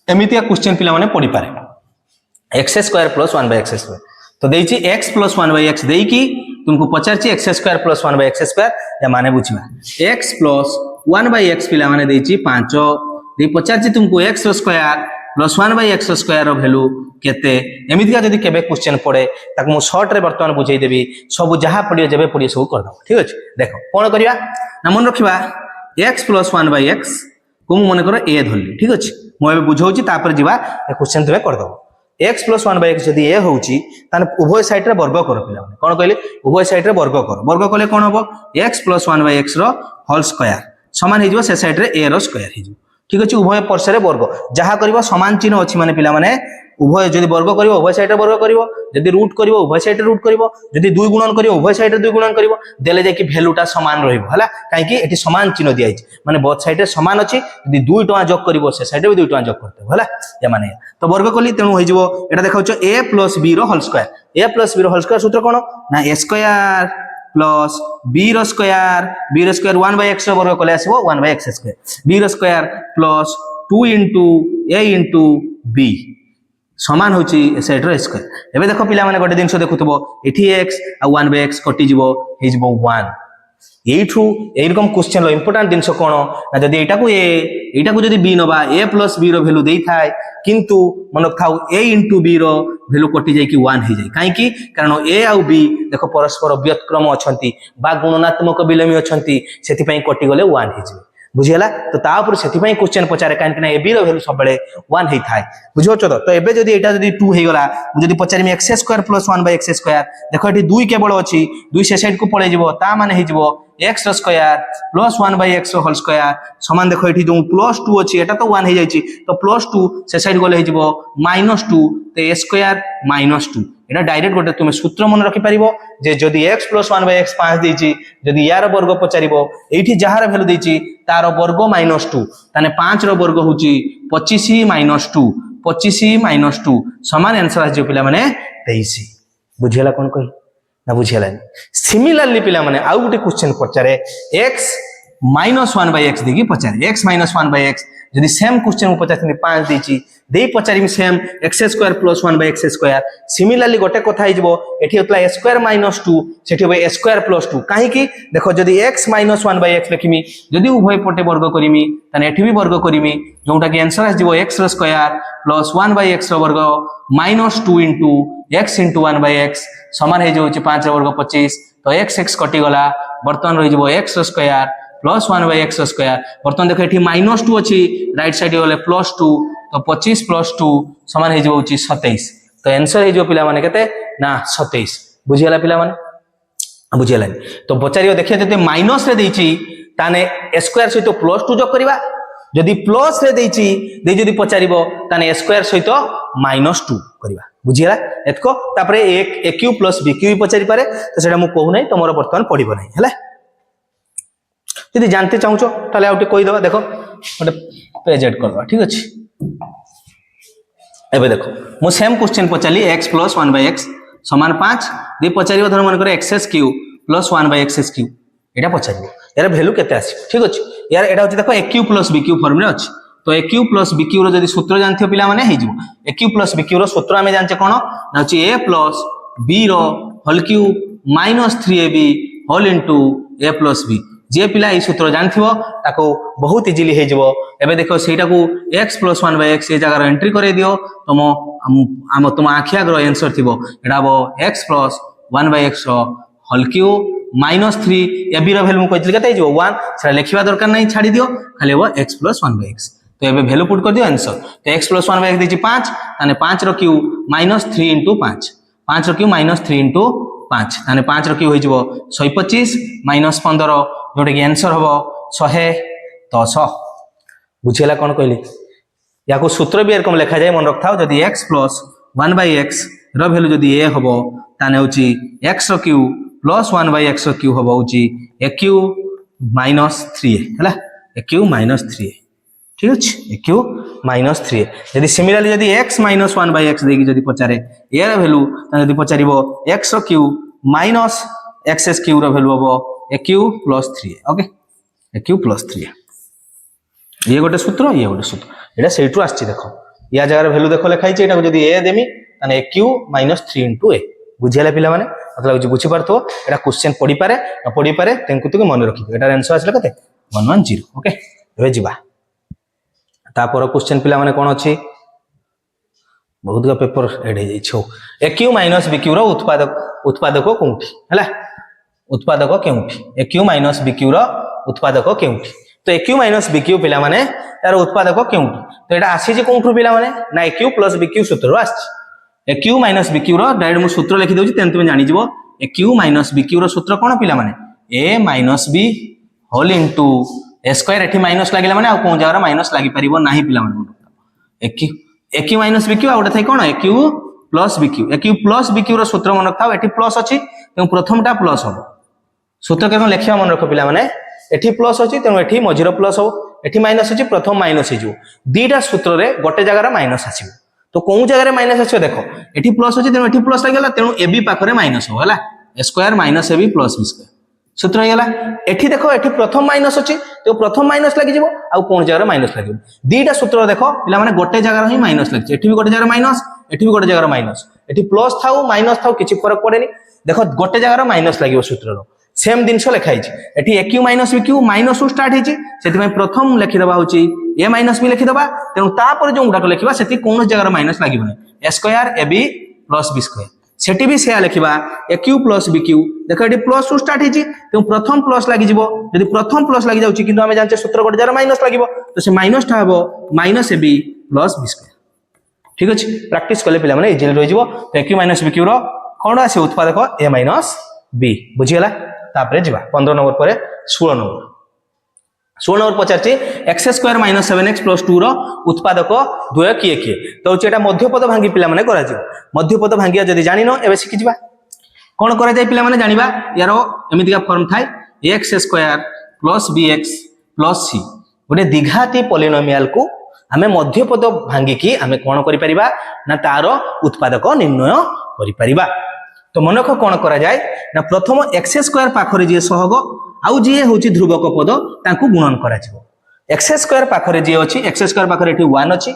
एमितिया क्वेश्चन पिला माने पढि पारे x square plus 1/x square तो देइछि x + 1/x देइकी तुमको पचारछि x square plus 1/x square या माने बुझिबा x + 1/x पिला माने देइछि 5 दे पचारछि तुमको x square plus 1/x square रो वैल्यू केते एमितिका जदी केबे क्वेश्चन पड़े ताको मु शॉर्ट रे वर्तमान बुझाई देबी सब जहां पडियो जेबे पडियो सब कर दबो ठीक अछि देखो कोन करिया ना मन रखिबा x + 1/x को मु मन करो a धरली ठीक अछि मु एबे बुझौछि तापर जिबा ए क्वेश्चन तबे कर दबो x + 1/x जदी a होउछि ताने उभय साइड रे वर्ग कर पिला माने कोन कहले उभय साइड रे वर्ग कले कोन हबो x + 1/x रो होल स्क्वायर समान हे जिवो से साइड रे a रो स्क्वायर हे जिवो ठीक अछि उभय पार्श्व रे वर्ग जहा करबो समान चिन्ह अछि माने पिला माने उभय जदी वर्ग करिवो उभय साइड रे वर्ग करिवो जदी रूट करिवो उभय साइड रे रूट करिवो जदी दुई गुणन करिवो उभय साइड रे दुई गुणन करिवो देले जे कि वैल्यूटा समान रहिबो हला काहे कि एठी समान चिन्ह दिया अछि माने बोथ साइड रे समान अछि जदी 2 टका जोग करिवो से साइड रे 2 टका जोग करते हला या माने तो वर्ग कली तेनु होई जिवो एटा देखाउछो a + b रो होल स्क्वायर a + b रो होल स्क्वायर सूत्र कोन ना a स्क्वायर प्लस b रो स्क्वायर 1/x रो वर्ग कले आसीबो 1/x स्क्वायर b रो स्क्वायर प्लस 2 * a * b समान होची साइड रो स्क्वायर एबे देखो पिला माने गोटे दिनसो देखुतबो एठी x आ 1/x कटि जिवो हे जिवो 1 एठू एरकम क्वेश्चन लो इंपोर्टेंट दिनसो कोन ना जदी एटा को जदी b नबा a + b रो वैल्यू देई थाए किंतु मन खाउ a * b रो वैल्यू कटि जाय कि 1 हे जाय काहे कि कारण a आ b देखो परस्पर व्युत्क्रम अछंती बा गुणनात्मक विलोमी अछंती सेति पई कटि गले 1 हे जाय बुझियला तो ता ऊपर सेति पई क्वेश्चन पचारे काहे कि ना a b रो वैल्यू सबले 1 हे थाए बुझो छ तो एबे जदी एटा जदी 2 हे गला जदी पचारिमी x square plus 1/x square देखो एठी 2 केवल अछि 2 से साइड को पळे जिवो ता माने हे जिवो x square plus 1/x whole square समान देखो एठी जो प्लस 2 अछि एटा तो 1 हे जायछि तो प्लस 2 से साइड गले हे जिवो -2 तो a स्क्वायर -2 एटा डायरेक्ट गोटे तुमे सूत्र मन रखि परिबो जे जदी x + 1/x 5 देछि जदी यार वर्ग पचारिबो एठी जहार वैल्यू देछि तार वर्ग -2 ताने 5 रो वर्ग होछि 25 - 2 25 - 2 समान आंसर आजो पिला माने 23 बुझियला कोन कहि ना बुझियला सिमिलरली पिला माने आउ गुटे क्वेश्चन पचारे x - 1/x देगी पचारे x - 1/x जदी सेम क्वेश्चन पचारथि 5 देछि देई पचारिम same x square plus 1/x square similarly गोटे कथा हे जिवो एठी होतला a स्क्वायर -2 सेठी होबे a स्क्वायर प्लस 2 काहे कि देखो जदी x - 1/x लिखिमी जदी उभय पटे वर्ग करिमी तने एठी भी वर्ग करिमी जोटा कि आंसर आ जिवो x स्क्वायर प्लस 1/x वर्ग -2 * x * 1/x समान हे जोछि 5 वर्ग 25 तो x कटि गला वर्तमान रहि जिवो x square plus 1/x square वर्तमान देखो एठी -2 अछि राइट साइड गले +2 तो 25 + 2 समान हे जोछि 27 तो आंसर हे जो पिला माने केते ना 27 बुझियला पिला माने बुझियला तो पचारियो देखिए जते माइनस रे देछि ताने स्क्वायर सहित +2 जोग करबा जदी प्लस रे देछि दे जदी पचारिबो ताने स्क्वायर सहित -2 करबा बुझियला एतको तापरे a क्यूब + b क्यूब पचारि पारे तो सेटा मु कहू नै तमरो वर्तमान पडिबो नै हला यदि जानते चाहूचो ताले आउटे कोइ दबा देखो गोटे पेज ऐड करबा ठीक अछि एबे देखो मु सेम क्वेश्चन पचाली x + 1/x समान 5 दे पचारिबो धर मन करे x³ + 1/x³ এটা পচারিব এর ভ্যালু কেতে আসিব ঠিক আছে ইয়ার এটা হচ্ছে দেখো AQ প্লস BQ ফর্ম রে আছে তো AQ প্লস BQ র যদি সূত্র জানথিও পিলা মানে হই যাব AQ প্লস BQ র সূত্র আমি জানছে কোন না হচ্ছে A প্লস B র whole cube minus 3AB whole into A plus B যে পিলা এই সূত্র জানথিব তাকো বহুত ইজিলি হই যাব এবে দেখো সেইটাকু x প্লস 1/x এই জায়গার এন্ট্রি করে দিও তোম আখি আগর आंसर থিব এটা হবো x plus 1/x whole cube minus 3 A B रो वैल्यू कहते केते जो 1 सेटा लिखिबा दरकार नहीं छाड़ी दियो खाली वो x + 1/x तो एबे वैल्यू पुट कर दियो आंसर तो x + 1/x देछि 5 ताने 5 रो क्यू -3 * 5 5 रो क्यू -3 * 5 ताने 5 रो क्यू होई जबो 125 - 15 जोटे की आंसर हबो 110 बुझेला कोन कहली याको सूत्र भी एरकम लिखा जाय मन रखथाओ जदी x + 1/x रो वैल्यू जदी a हबो ताने होची x रो क्यू प्लस 1/x क्यू हम AQ -3 है AQ -3 ठीक अच्छे AQ -3 यदि सिमिलरली यदि x -1/x देखिए जदि पचारे यार वैल्यू जदि पचार x Q -xs Q value हम AQ +3 ओके AQ +3 ये गोटे सूत्र ये गोटे सूत्र ये से देख या जगह वैल्यू देख लिखाई जब a देमी AQ -3 * a बुझेगा पिला माने मतलब बुझी पारथो एटा क्वेश्चन पढ़ी पारे न पढ़ी पारे तेंकु तुके मन रखि एटा आंसर आसले कते 110 ओके एबे जिबा तापर क्वेश्चन पिला माने कोन अछि बहुत का पेपर एड हे जाई छौ AQ - BQ रो उत्पादक कोउठी हला उत्पादक केउठी AQ - BQ रो उत्पादक केउठी तो AQ - BQ पिला माने तार उत्पादक केउठी तो एटा आसी जे कोउठु पिला माने ना AQ + BQ सूत्र आछि AQ - BQ रो डायरेक्ट मु सूत्र लिखि दउची तेन तुम जानि जिवो AQ - BQ रो सूत्र कोन पिला माने A - B whole into a square एठी माइनस लागिला माने आ कोन जगह माइनस लागि परिबो नाही पिला माने AQ - BQ आ उठा थाई कोन AQ + BQ AQ + BQ रो सूत्र मन रखाओ एठी प्लस अछि तेनु प्रथमटा प्लस हो सूत्र केन लेखिया मन रखो पिला माने एठी प्लस अछि तेनु एठी मझिरो प्लस हो एठी माइनस अछि प्रथम माइनस हे जो दीटा सूत्र रे गोटे जगह रा माइनस आसीबो तो कौन जगह माइनस आछो देखो एठी प्लस अछि तेनु एठी प्लस लागला तेनु AB पाखरे माइनस हो हला a square - AB + B square सूत्र होइला एठी देखो एठी प्रथम माइनस अछि तो प्रथम माइनस लागि जिवो आ कोन जगह माइनस लागि दीटा सूत्र देखो पिला माने गोटे जगह ही माइनस लागि एठी भी गोटे जगह माइनस एठी भी गोटे जगह माइनस एठी प्लस थाउ माइनस थाउ किछि फरक पड़ेनी देखो गोटे जगह माइनस लागिवो सूत्र रो सेम दिनस लिखाई छि एठी AQ - BQ माइनस स्टार्ट हिछि सेति में प्रथम लिखि दबा होछि a - b लिखि दबा तेनु तापर जो गुडा लिखिबा सेति कोन जगह माइनस लागिबो a square AB + B square सेटी भी से लिखा AQ + BQ देखो ये प्लस टू स्टार्ट होती तो प्रथम प्लस लगी जब प्रथम प्लस लगी जाऊँ कि आम जानते सूत्र गोटे जगह माइनस लगे तो से माइनसटा हम -AB + B स्क्वायर ठीक अच्छे प्रैक्टिस कले पे इजिली रही तो AQ - BQ कौन आस उत्पादक A - B बुझीगला तापर जी 15 नंबर पर 16 नंबर 16 नंबर पचार x² - 7x + 2 उत्पादक द्वय किए किए तो ये मध्यपद भांगी पिला माने करा जिवो मध्यपद भांगिया जदि जानि न एबे सिखि जिबा कोन करा जाय पिला माने जानिबा यारो एमितिका फॉर्म थाय x² + bx + c गोटे द्विघाती पॉलिनोमियल को आमे मध्यपद भांगी की आमे कोन करि परिबा ना तार उत्पादक निर्णय करि परिबा तो मनक कोन करा जाय ना प्रथम x² पाखरे जे सहग आउ जी होची ध्रुवक पद तांकु गुणन करा जिवो x² पाखरे जे अछि x² पाखरे एठी 1 अछि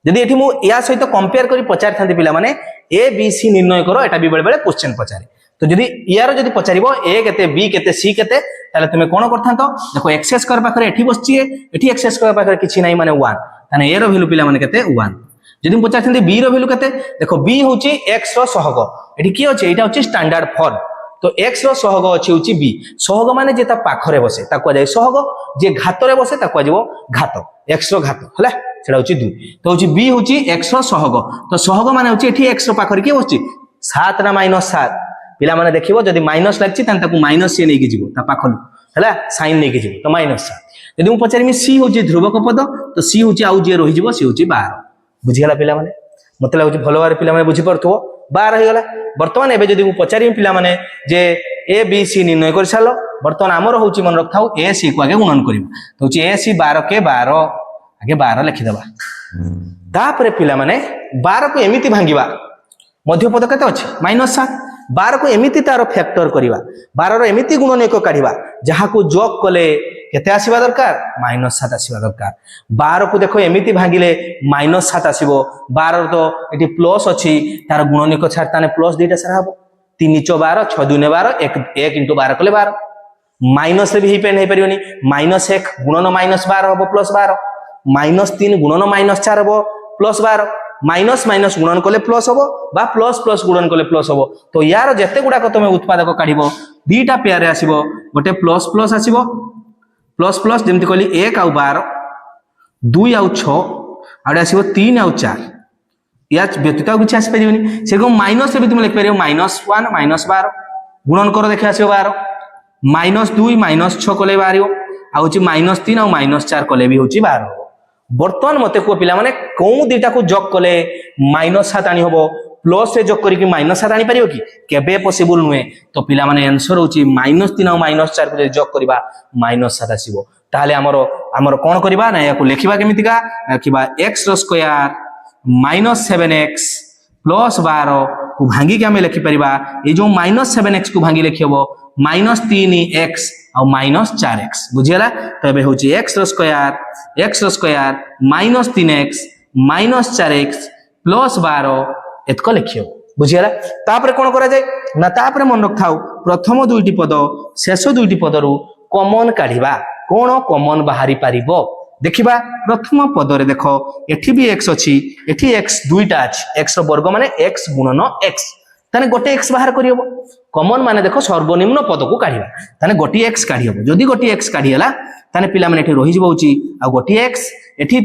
यदि एठी मु या सहित कंपेयर करी पचार थांती पिला माने a b c निर्णय करो एटा भी बेले बेले क्वेश्चन पचारे तो यदि यार यदि पचारिबो a केते b केते c केते ताले तुमे कोन करथांतो देखो x² पाखरे एठी बसछि एठी x² पाखरे किछि नाही माने 1 ताने a रो वैल्यू पिला माने केते 1 यदि पचार थांती b रो वैल्यू केते देखो b होची x रो सहग एठी की अछि एटा होची स्टैंडर्ड फॉर्म तो x रो सहग अछि होची b सहग माने जे ता पाखरे बसे ताको जाय सहग जे घात रे बसे ताको आजिवो घात x रो घात हला सेटा होची 2 तो होची b होची x रो सहग तो सहग माने होची एठी x रो पाखरे के बसची 7 ना -7 पिला माने देखिबो जदी माइनस लागछि तान ताको माइनस से नै कि जिवो ता पाखलु हला साइन नै कि जिवो तो -7 यदि मु पचारिमी c होची ध्रुवक पद तो c होची आउ जे रहि जिवो c होची 12 बुझिगला पिला माने मते लागछि भलो बारे पिला माने बुझि परथो 12 हे गला वर्तमान एबे जदी मु पचारिमी पिला माने जे a b c निर्णय कर सालो वर्तमान हमर होची मन रखथाउ a c को आगे गुणन करिबो तो होची a c 12 के 12 आगे 12 लिखि दबा तापरे पिला माने 12 को एमिति भांगिबा मध्यपद केते अछि -7 12 को एमिति तार फैक्टर करिवा 12 रो एमिति गुणनीयक काढिबा जहा को जोग कले केते आसीबा दरकार -7 आसीबा दरकार 12 को देखो एमिति भांगिले -7 आसीबो 12 तो एटी प्लस अछि तार गुणनीयक छाड़ताने प्लस दुईटा सारा हबो 3 × 12 6 2 12 1 × 12 कले 12 माइनस रे भी पेन हे परियोनी -1 गुणन -12 हबो प्लस 12 -3 गुणन -4 हबो प्लस 12 माइनस माइनस गुणन कले प्लस हबो बा प्लस प्लस गुणन कले प्लस हबो तो यार जते गुडा को तमे उत्पादक काढिबो दीटा पेयर रे आसीबो गोटे प्लस प्लस आसीबो प्लस प्लस जेमति कहली 1 आउ 12 2 आउ 6 आडे आसीबो 3 आउ 4 या व्यतीत आउ किछ आसी परियोनी से को माइनस रे भी तुम लिख परियो -1 -12 गुणन कर देखे आसीबो 12 -2 -6 कले बारियो आउ छि -3 आउ -4 कले भी होछि 12 बर्तमान मते को पिला माने कोउ दीटा को जोग कले -7 आनी होबो प्लस से जोग करी कि -7 आनी परियो कि केबे पॉसिबल नुए तो पिला माने आंसर होची -3 और -4 को जोग करबा -7 आसीबो ताले हमर कोन करबा ना या को लेखिबा केमितिका लेखिबा x रो स्क्वायर -7x प्लस 12 को भांगी के हमें लिखि परिबा ए जो -7x को भांगी लिखिबो -3x और -4x बुझियला तो एबे होची x रो स्क्वायर -3x -4x प्लस 12 एतको लिखियो बुझियला तापर कोन करा जाय ना तापर मन रखथाउ प्रथम दुईटी पद शेष दुईटी पदरु कॉमन काढिबा कोन कॉमन बाहरी पारिबो देखिबा प्रथम पद रे देखो एठी भी x अछि एठी x दुईटा अछि x रो वर्ग माने x गुणन x ताने गोटे x बाहर करियबो कॉमन माने देखो सर्वनिम्न पद को काढिबा ताने गोटी x काढियबो जदी गोटी x काढियला ताने पिला माने एठी रहि जबोची आ गोटी x एठी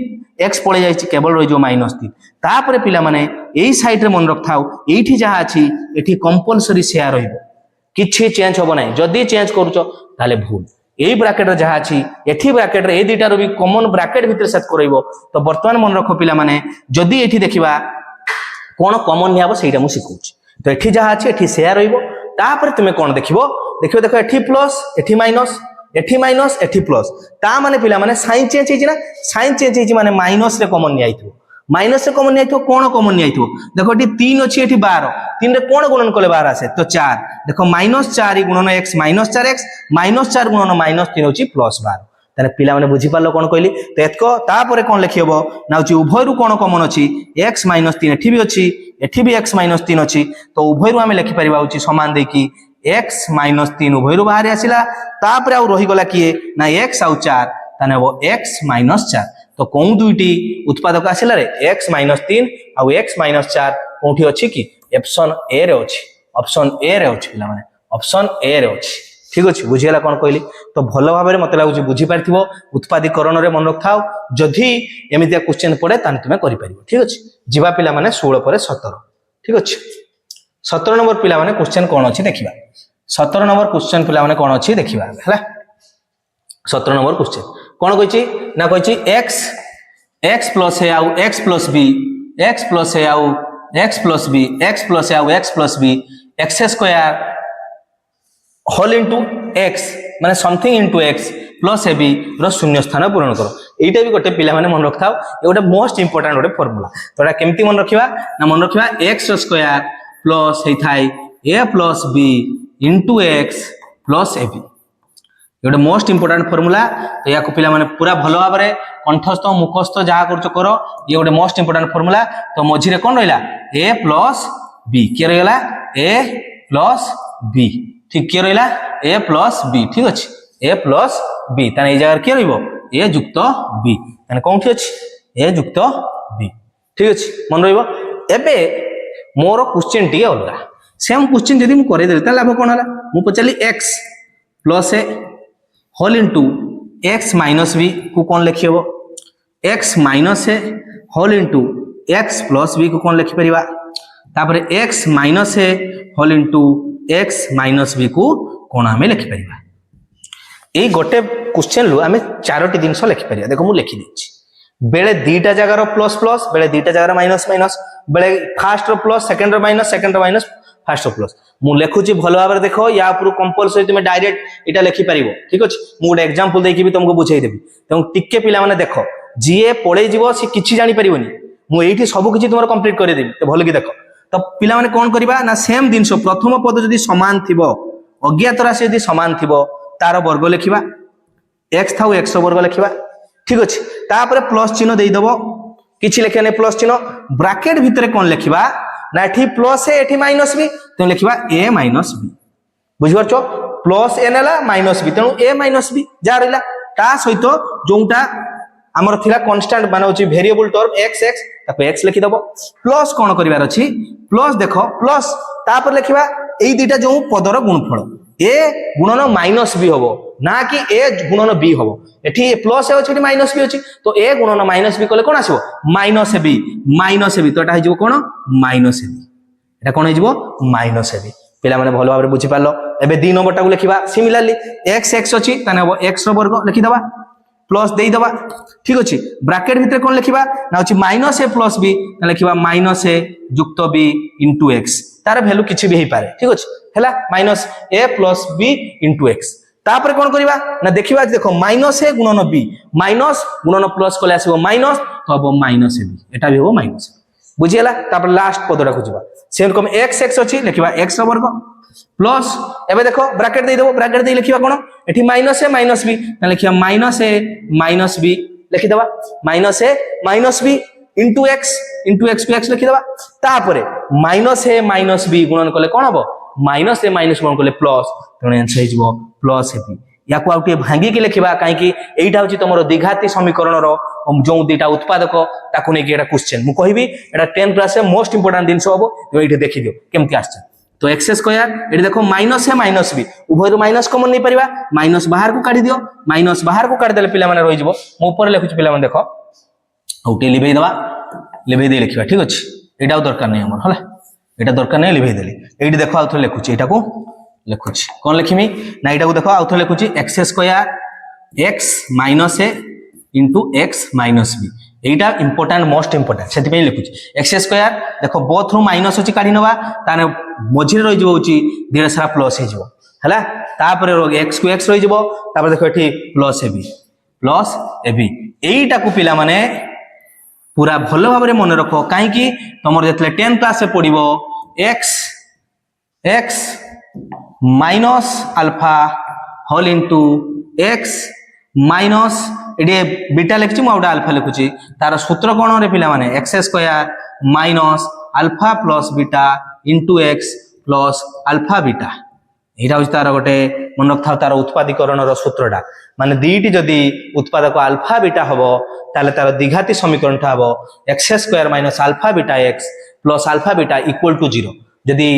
x पळे जायछि केवल रहि जो -3 तापरे पिला माने एई साइड रे मन रखथाउ एठी जहा अछि एठी कंपल्सरी शेयर रहिबो किछि चेंज होबो नै जदी चेंज करूचो ताले भूल एई ब्रैकेट रे जहा अछि एठी ब्रैकेट रे ए दुईटा रो भी कॉमन ब्रैकेट भीतर सेट करइबो तो वर्तमान मन रखो पिला माने जदी एठी देखिबा कोन कॉमन नियाबो सेटा मु सिखौछि तो एठी जहा अछि एठी शेयर रहिबो तापर तुमे कोन देखिबो देखो एठी प्लस एठी माइनस एठी प्लस ता माने पिला माने साइन चेंज हेछि ना साइन चेंज हेछि माने माइनस रे कॉमन नि आइथो माइनस से कॉमन नि आइथो कोन कॉमन नि आइथो देखो एठी 3 अछि एठी 12 3 रे कोन गुणन कले 12 आसे तो 4 देखो -4 गुणन x -4x -4 गुणन -3 होछि +12 ताने पिला माने बुझी पालो कोन कहली तो एतको तापरे कोन लिखिबो ना होछि उभय रु कोन कॉमन अछि x -3 एठी भी अछि एठी भी x -3 अछि तो उभय रु हमें लिखि परिबा होछि समान देकी x -3 उभय रु बाहर आसिला तापरे आ रहि गला किए ना x आउ 4 ताने वो x -4 तो कोन दुईटी उत्पादक आसिला रे x -3 आ x -4 कोठी अछि कि ऑप्शन ए रे अछि ऑप्शन ए रे अछि पिला माने ऑप्शन ए रे अछि ठीक अछि बुझियला कोन कहली तो भलो भाबरे मते लागु बुझी पारथिबो उत्पादीकरण रे मन रखाओ जदी एमितिया क्वेश्चन पड़े तान तुमे करि परिबो ठीक अछि जीवा पिला माने 16 पर 17 ठीक अछि 17 नंबर पिला माने क्वेश्चन कोन अछि देखिबा 17 नंबर क्वेश्चन पिला माने कोन अछि देखिबा हला 17 नंबर क्वेश्चन कोन कहछि ना कहछि x प्लस a आउ x plus b x plus a आउ x plus b x plus a आउ x plus b x square whole into x माने something into x plus ab रो शून्य स्थान पूर्ण करो एटा भी गोटे पिला माने मन रखथाओ ए गोटे मोस्ट इंपोर्टेंट गोटे फार्मूला तो एटा केमती मन रखिबा ना मन रखिबा x स्क्वायर प्लस हे थाई a plus b into x plus ab गोटे मोस्ट इंपोर्टेंट फार्मूला तो या को पिला माने पूरा भलो भाबरे कंठस्थ मुखस्थ जहा करचो करो ये गोटे मोस्ट इंपोर्टेंट फार्मूला तो मझी रे कोन रहला a प्लस b के रहला a प्लस b ठीक के रहला a प्लस b ठीक अछि a प्लस b ताने ए जगह के रहइबो a युक्त b ताने कोनठी अछि a युक्त b ठीक अछि मन रहइबो एबे मोर क्वेश्चन टी अलगा सेम क्वेश्चन यदि मु करे देली ता लाभ कोन हला मु पचली x plus a whole into x minus b को कोन लिखिबो x minus a whole into x plus b को कोन लिखि परिबा तापर x minus a whole into x minus b को कोन हमें लिखि परिबा ए गोटे क्वेश्चन लु हमें चारोटी जिंस लिखि परिबा देखो मु लिखि देछि बेले दीटा जगह रो प्लस प्लस बेले दीटा जगह रो माइनस माइनस बेले फर्स्ट रो प्लस सेकंड रो माइनस फर्स्ट रो प्लस मु लेखुची भलो भाबरे देखो या ऊपर कंपल्सरी तुमे डायरेक्ट एटा लिखि परिबो ठीक अछि मु गोटे एग्जांपल देकी भी तुमको बुझाई देबी तुम टिके पिला माने देखो जीए पळे जीवो से किछि जानि परिबोनी मु एठी सब किछि तुमर कंप्लीट करे देबी तो भलो कि देखो तो पिला माने कोन करिबा ना सेम जिंस प्रथम पद जदी समान थिबो अज्ञात राशि जदी समान थिबो तार वर्ग लिखिबा x थाउ x वर्ग लिखिबा ठीक अछि तापर प्लस चिन्ह देई दबो किछि लेखने प्लस चिन्ह ब्रैकेट भितरे कोन लिखिबा ना एठी प्लस ए एठी माइनस बी तो लिखिबा a माइनस b बुझि परछो प्लस n हला माइनस b तेनु a माइनस b जा रहिला ता सहित जोंटा हमर थिला कांस्टेंट बनाउची वेरिएबल टर्म x x ताको x लिखि दबो प्लस कोन करिवार अछि प्लस देखो प्लस तापर लिखिबा एई दुटा जो पदर गुणफल a गुणन माइनस b होबो ना कि a गुणन b होबो एठी प्लस अछि एठी माइनस b अछि तो a गुणन माइनस b कले कोन आसीबो माइनस b तो एटा हिजबो कोन माइनस b एटा कोन हिजबो माइनस b पिला माने भलो भाबरे बुझि पालो एबे 2 नंबर टाको लिखिबा सिमिलरली x x अछि तने हो x रो वर्ग लिखि दबा प्लस देई दबा ठीक अछि ब्रैकेट भितर कोन लिखिबा ना अछि माइनस a प्लस b त लिखिबा माइनस a युक्त b इनटू x तार वैल्यू किछि भी हे पारे ठीक अछि हैला minus a plus b into x तापर कोन करिबा ना देखिबा देखो माइनस a गुणन b माइनस गुणन प्लस कोले आसीबो माइनस तो हबो माइनस a b एटा भी हो माइनस बुझियला तापर लास्ट पदडा को जिबा सेम कम x x अछि लिखिबा x रो वर्ग प्लस एबे देखो ब्रैकेट दे देबो ब्रैकेट दे लिखिबा कोन एठी माइनस a माइनस b त लिखिबा माइनस a माइनस b लिखि दबा minus a minus b into x को x लिखि दबा तापरे माइनस a माइनस b गुणन कले कोन हबो माइनस a माइनस गुणन कले प्लस तने आंसर हिजबो प्लस ab याको आउटे भांगी के लिखिबा काहे कि एइटा होची तमरो द्विघाती समीकरण रो जो दुटा उत्पादक ताकू नै कि एटा क्वेश्चन मु कहिबी एटा 10 क्लास से मोस्ट इंपोर्टेंट दिन सब तो एइटे देखि दियो केमति आछे तो x स्क्वायर एटी देखो माइनस a माइनस b उभय माइनस कॉमन नै परिबा माइनस बाहर को काढी दियो माइनस बाहर को काढी देले पिला माने रहि जबो मु ऊपर लिखुची पिला माने देखो आउटे लिभै दबा लिभै दे लिखिबा ठीक अछि एटा दरकार नै हमर हला एटा दरकार नै लिभै देली एटी देखो आउथो लिखुची एटा को लिखुची कोन लिखिमी ना एटा को देखो आउथो लिखुची x square x minus a into x minus b Etah important most important सेति पे लिखुची x स्क्वायर देखो बोथ रो माइनस अछि काढी नबा ताने मझी रहि जबो होची देर सारा प्लस हे जबो हला तापर x को x रहि जबो तापर देखो एठी प्लस ab एटा को पिला माने पूरा भलो भाबरे मन रखो काहे कि तमर जेतले 10 क्लास से पढिबो x minus alpha whole into x minus एडे बीटा लिखछि मोडा अल्फा लिखुछि तार सूत्र कोन रे पिला माने x square minus alpha plus beta into x plus alpha beta एटा होछि तार गोटे मन रखथा तार उत्पादीकरण रो सूत्रडा माने दीटी जदी उत्पादक अल्फा बीटा हबो ताले तार द्विघाती समीकरण था हबो x square minus alpha beta x plus alpha beta equal to 0 जदी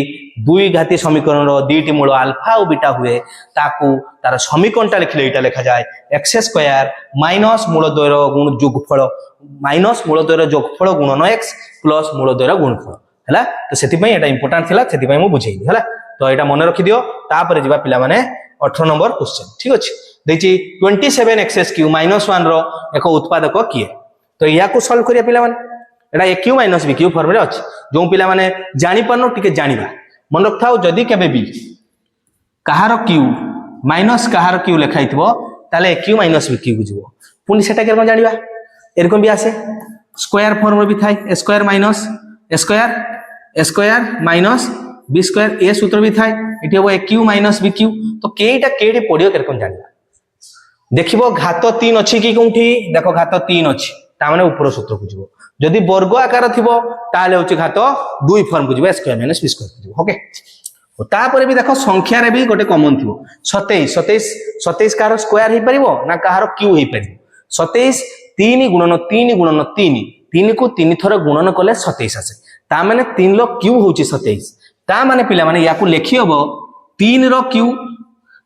दुई घाती समीकरण रो दीटी मूल अल्फा और बीटा हुए ताकू तार समीकरणटा लिखले एटा लिखा जाय x स्क्वायर माइनस मूल द्वयर गुण जोगफल माइनस मूल द्वयर जोगफल गुणन x प्लस मूल द्वयर गुणफल हला तो सेति पई एटा इंपोर्टेंट थिला सेति पई मु बुझेइली हला तो एटा मन रखि दियो तापर जिबा पिला माने 18 नंबर क्वेश्चन ठीक अछि देछि 27x³ - 1 रो एक उत्पादक किए तो या को सॉल्व करिया पिला माने एटा a cube minus b cube form रे अछि जो पिला माने जानि परनो टिके जानिबा मन रखथाउ जदी केबे b कहार क्यू माइनस कहार क्यू लिखाइतबो ताले a cube minus b cube बुझबो पुनी सेटा केरम जानिबा एरकम भी आसे स्क्वायर फॉर्म रे भी थाय a square minus b square ए सूत्र भी थाय एटी हो a cube minus b cube तो केटा केडी पडियो केरकम जानिबा देखिबो घात 3 अछि कि कोठी देखो घात 3 अछि ता माने ऊपर सूत्र बुझबो जदि वर्ग आकार थिबो ताले होची घात 2 फॉर्म बुझबो a square minus b square बुझबो ओके ओ तापर भी देखो संख्या रे भी गोटे कॉमन थिबो 27 कार स्क्वायर हे परिबो ना कहार क्यू हे परिबो 27 3 गुणन 3 गुणन 3 को 3 थर गुणन कले 27 आसे ता माने 3 लो क्यू होची 27 ता माने पिला माने याकू लेखि हबो 3 रो क्यू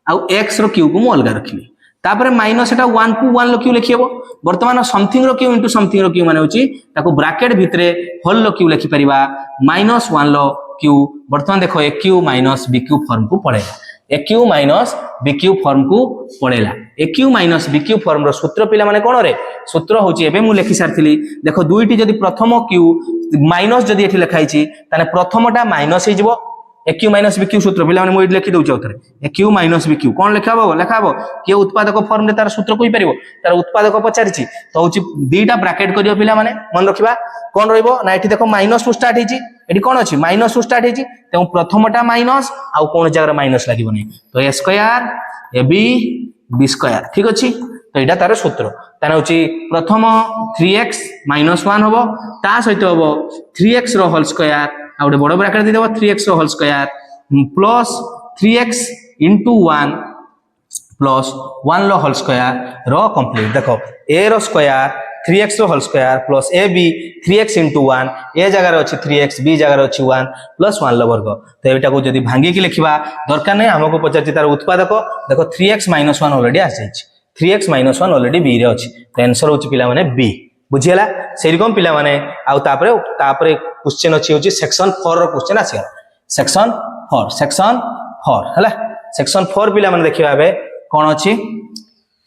आ x रो क्यू को मु अलगा रखिली तापर माइनस एटा 1 को 1 लो क्यू लेखि हबो वर्तमान समथिंग रो क्यू इनटू समथिंग रो क्यू माने होची ताको ब्रैकेट भितरे होल लो क्यू लेखि परिबा -1 लो क्यू वर्तमान देखो a cube minus b cube form को पड़ेगा a cube minus b cube form को पड़ेला a cube minus b cube form रो सूत्र पिला माने कोन रे सूत्र होची एबे मु लेखि सारथिली देखो दुईटी जदी प्रथम क्यू माइनस जदी एठी लिखाई छि ताने प्रथमटा माइनस हे जिवो AQ माइनस BQ सूत्र पिला माने मोइड लिखि दउछ उतरे AQ माइनस BQ कोन लेखाबो के उत्पादक फॉर्म रे तार सूत्र कोइ परिबो तार उत्पादक पचारिछि तो होछि दुईटा ब्रैकेट करियो पिला माने मन रखिबा कोन रहइबो ना एठी देखो माइनस टू स्टार्ट हिछि एठी कोन अछि माइनस टू स्टार्ट हिछि त प्रथमटा माइनस आ कोन जगह माइनस लागिबो नै तो a square AB B square ठीक अछि तो एटा तार सूत्र तार होछि प्रथम 3x - 1 हबो ता सहित हबो 3x रो होल स्क्वायर आ गोटे बड़ ब्रैकेट दे देबो 3x रो whole square plus 3x * 1 plus 1 लो होल स्क्वायर रो कंप्लीट देखो a रो स्क्वायर 3x रो whole square plus ab 3x * 1 a जगह रे अछि 3x b जगह रे अछि 1 प्लस 1 लो वर्ग तो एटा को जदी भांगी के लिखिबा दरकार नै हमको पचारछि तार उत्पादक देखो 3x - 1 ऑलरेडी आ जाइछि 3x - 1 ऑलरेडी b रे अछि तो आंसर होछि पिला माने b बुझियला सेरी कोन पिला माने आ तापरे क्वेश्चन अछि होछि सेक्शन 4 रो क्वेश्चन आसी सेक्शन 4 हला सेक्शन 4 पिला माने देखिबा बे कोन अछि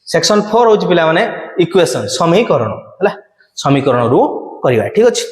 सेक्शन 4 होछि पिला माने इक्वेशन समीकरण हला समीकरण रु करिवा ठीक अछि।